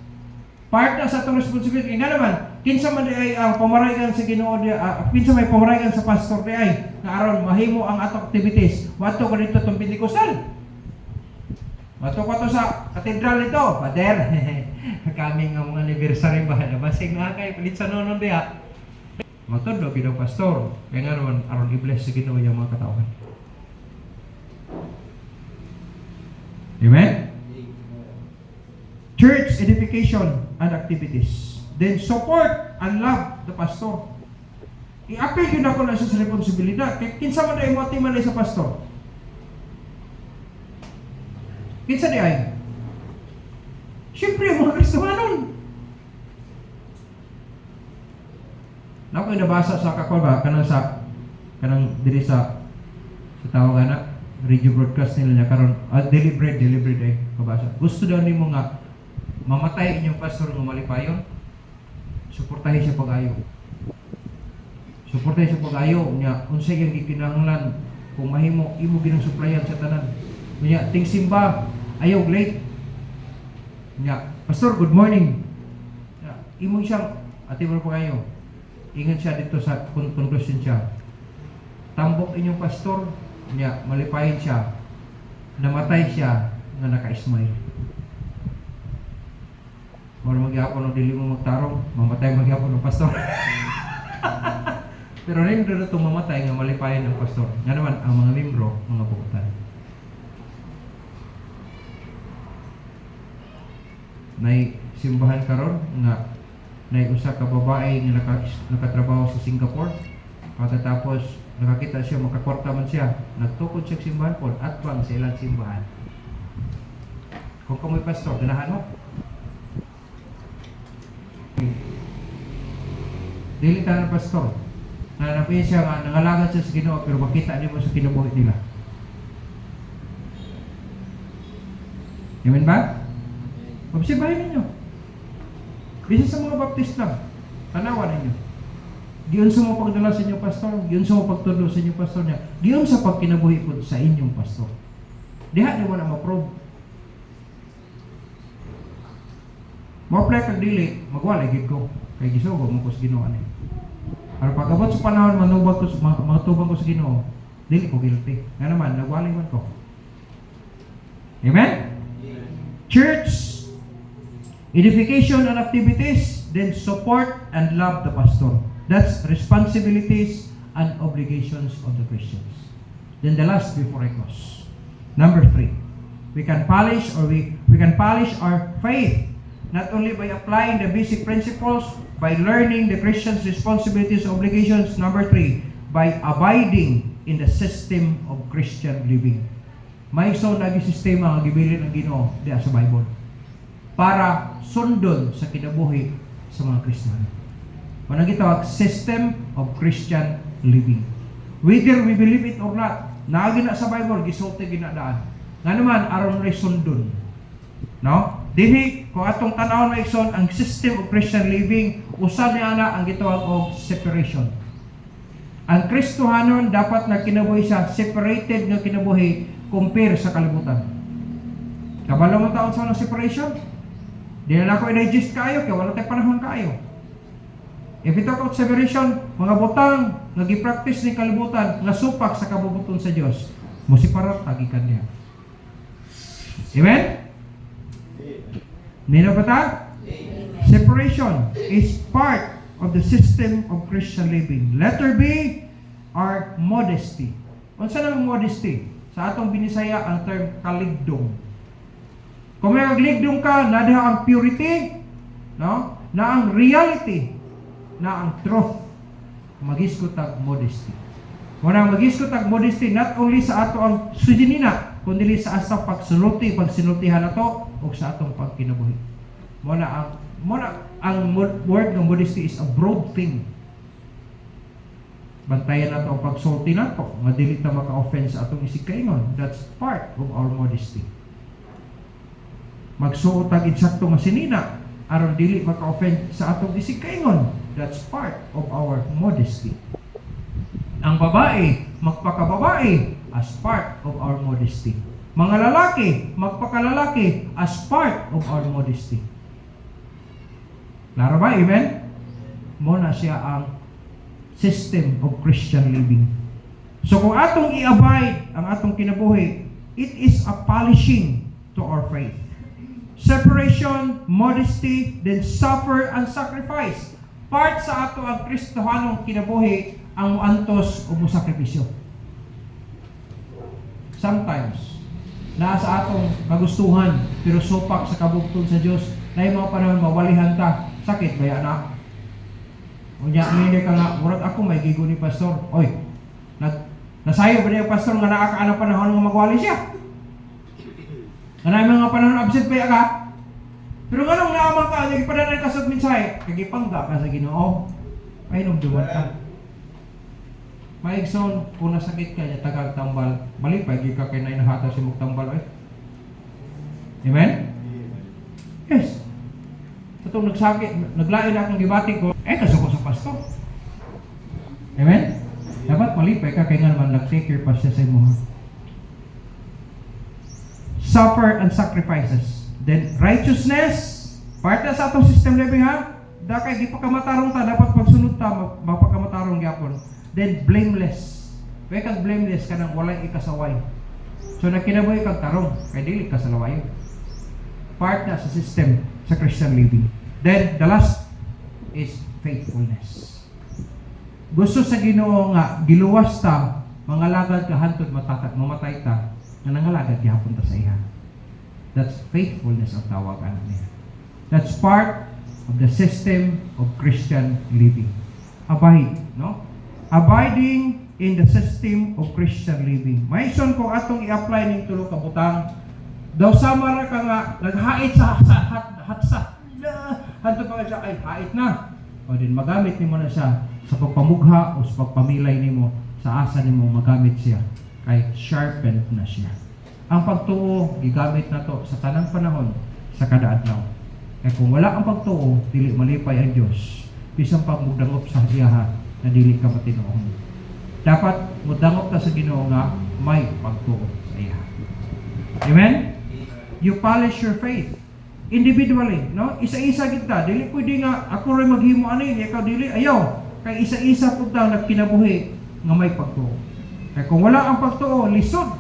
Part na sa itong responsibility. Nga naman, Kinsa man di ay ang pamarayan sa Ginoo di kinsa may pamarayan sa pastor di ay nga aron mahimo ang atong activities. Wato ko dito tong Pentecostal. Wato ko to sa katedral nito, Pader. Kami nga mga anniversary ba basig na kay palit sa nonon diha. Matudlo gid ang pastor. Kaya nga naman aron i-bless sa Ginoo yung mga katawhan. Amen. Church edification and activities. Then support and love the pastor. I-appeal yun ako na sa responsibilidad. Kinsa man ay mo timan sa pastor? Kinsa di ay? Siyempre, mga Kristohanon. Nako'y nabasa sa kakol ba? Kanang diri sa tawag na, radio broadcast nila niya karon deliberate ay kabasa. Gusto daw nimo nga mamatay inyong pastor nga malipayon. Suportahin siya pag-ayo. Suportahin siya pag-ayo niya unsay yang gikinahanglan kung mahimo imo ginang suplayan sa tanan. Niya ting simba ayaw late. Niya, pastor, good morning. Niya, imo siyang ati mo pag-ayo. Ingat siya dito sa conclusion siya. Tambok inyong pastor niya malipayon siya. Namatay siya nga naka-smile. Wala magyapon ng dili mo magtarong, mamatay magyapon ng pastor. Pero rin doon itong mamatay nga malipayan ng pastor. Nga naman, ang mga membro, mga bukutan. Nay simbahan karon nga nay usa ka babae nga nakatrabaho sa Singapore. Pagkatapos nakakita siya makakwarta man siya, nagtukod siya sa simbahan po at bang sa ilang simbahan. Kung kamoy pastor, ganahan mo. Dili ka ng pastor. Nanapin siya nga, nangalagad siya sa Ginoo pero makita niyo mo sa kinabuhi nila. Amen ba? Obserbahin ninyo. Bisa sa mga baptista, tanawan ninyo. Giyon sa mga pagdala sa inyong pastor, giyon sa mga pagtudlo sa inyong pastor niya, giyon sa pagkinabuhi po sa inyong pastor. Diha niyo mo na ma-probe. Mo-apply kag dili, magwalay gid ko. Kay Ginoo mo ko sa Ginoo ani. Pero pag abot sa panahon manubag ko matubang ko sa Ginoo, dili ko guilty. Nga naman nagwalay man ko. Amen? Church edification and activities, then support and love the pastor. That's responsibilities and obligations of the Christians. Then the last before I close. Number 3. We can polish our faith not only by applying the basic principles, by learning the Christian's responsibilities and obligations. Number 3, by abiding in the system of Christian living. May so nag-sistema ang gibilin ng Ginoo diya sa Bible para sundon sa kinabuhi sa mga Kristiyano. Manang gitawag system of Christian living. Whether we believe it or not, naagi na sa Bible gisulti ginadaan. Nga naman aron ray sundon. No? Dinhi kung atong tanawon may igsoon ang system of Christian living, usa niya na ang gitawag og separation. Ang Kristohanon dapat na kinabuhi sa separated nga kinabuhi compare sa kalibutan. Kabalo mo taon sa separation? Di na ako i-digest kayo, kaya wala tayong panahon kayo. If we talk about separation, mga butang, nag-i-practice ni kalibutan, nasupak sa kabubuton sa Diyos, musiparat, tagikan niya. Amen? Nino ba ta? Separation is part of the system of Christian living. Letter B, are modesty. Unsa na ang modesty? Sa atong binisaya ang term kaligdong. Kung may ligdong ka, na diha ang purity, no? Na ang reality, na ang truth, magiskot ang modesty. Kung magiskot ang modesty, not only sa ato ang sujinina, kundi sa asang pagsinultihan na to, o sa atong pagkinabuhi. Muna ang word ng modesty is a broad thing. Bantayan nato ang pagsulti nato, madili ta maka-offense sa atong isig-kaingon. That's part of our modesty. Magsuot ang insakto nga sinina, aron dili maka-offend sa atong isig-kaingon. That's part of our modesty. Ang babae, magpakababae as part of our modesty. Mga lalaki, magpakalalaki as part of our modesty. Klaro ba? Amen? mo na siya ang system of Christian living. So kung atong i-abide ang atong kinabuhi, it is a polishing to our faith. Separation, modesty, then suffer and sacrifice. Part sa ato ang Kristohanong kinabuhi ang muantos o musakripisyo. Sometimes, nasa atong kagustuhan, pero supak sa kabugtong sa Diyos, na yung mga panahon mawalihan ta, sakit ba yan na? Unya, hindi ka nga, murag ako may gigo ni pastor. Oy, nasayo ba niya pastor nga nakakaana panahon nga magwali siya? Nga na mga panahon absent pa ka? Pero nga nung naamang ka, nagipadanan ka sa mensahe, kagipangga ka sa Ginoo. Ay, nung duwan ka. Maigson, kung nasakit ka niya, tagal tambal, balik pa, ka kay na inahata si magtambal. Amen? Yes. Itong nagsakit, naglain na akong gibating ko, kasuko sa pastor. Amen? Dapat malipay ka, kaya nga naman nag-take care pa siya sa imo. Suffer and sacrifices. Then, righteousness, part na sa atong system living ha, dakay di pa kamatarong ta, dapat pagsunod ta, mapakamatarong gyapon. Then, blameless. Kaya kang blameless ka nang walang ikasaway. So, nakinabuhi kang tarong, kaya dili ka sa lawayo. Part na sa system sa Christian living. Then, the last is faithfulness. Gusto sa Ginoo nga giluwas ta, mga lagad ka hantod mamatay ta, nga nangalagad gihapon ta sa iya. That's faithfulness ang tawagan niya. That's part of the system of Christian living. Abide, no? Abiding in the system of Christian living. Maison kung atong i-apply ning tulo ka butang, daw sama ra ka nga naghait sa hatsa. Hantod pa siya ay hait na. O din magamit nimo na siya sa pagpamugha o sa pagpamilay nimo sa asa nimo magamit siya kay sharpened na siya. Ang pagtuo gigamit nato sa tanang panahon sa kada adlaw. Kay kung wala ang pagtuo, dili malipay ang Dios. Bisan pa mudangop sa diha na dili ka matinuon. Dapat mudangop ta sa Ginoo nga may pagtuo sa iya. Amen. You polish your faith individually, no? Isa-isa kita. Dili pwede nga ako ray maghimo ani, ikaw dili ayaw. Kay isa-isa pud daw nagkinabuhi nga may pagtuo. Kay kung wala ang pagtuo, lisod,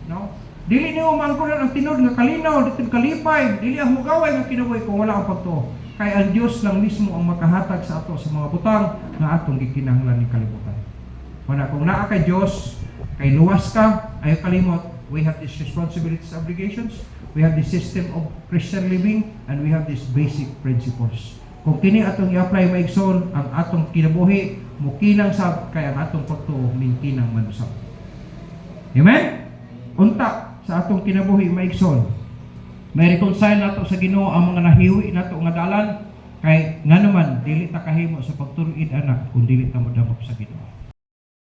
no? Dili niyo mangkulan ang tinod nga kalinaw, dito kalipay, dili ang mugaway nga kinabuhi kung wala ang pagtuo. Kay ang Dios lang mismo ang makahatag sa ato sa mga butang nga atong gikinahanglan ni kalibutan. Kung naa kay Dios, kay luwas ka, ay kalimot, we have these responsibilities, obligations, we have this system of Christian living, and we have these basic principles. Kung kini atong i-apply maigsoon, ang atong kinabuhi, mukinang sab, kay ang atong pagtuo, minkinang manusab. Amen? Unta, sa atong kinabuhi maigsoon, may reconcile nato sa Ginoo ang mga nahiwi nato nga dalan, kay nga naman, dili ta kahimo sa pagturuid anak, kung dili ta modamop sa Ginoo.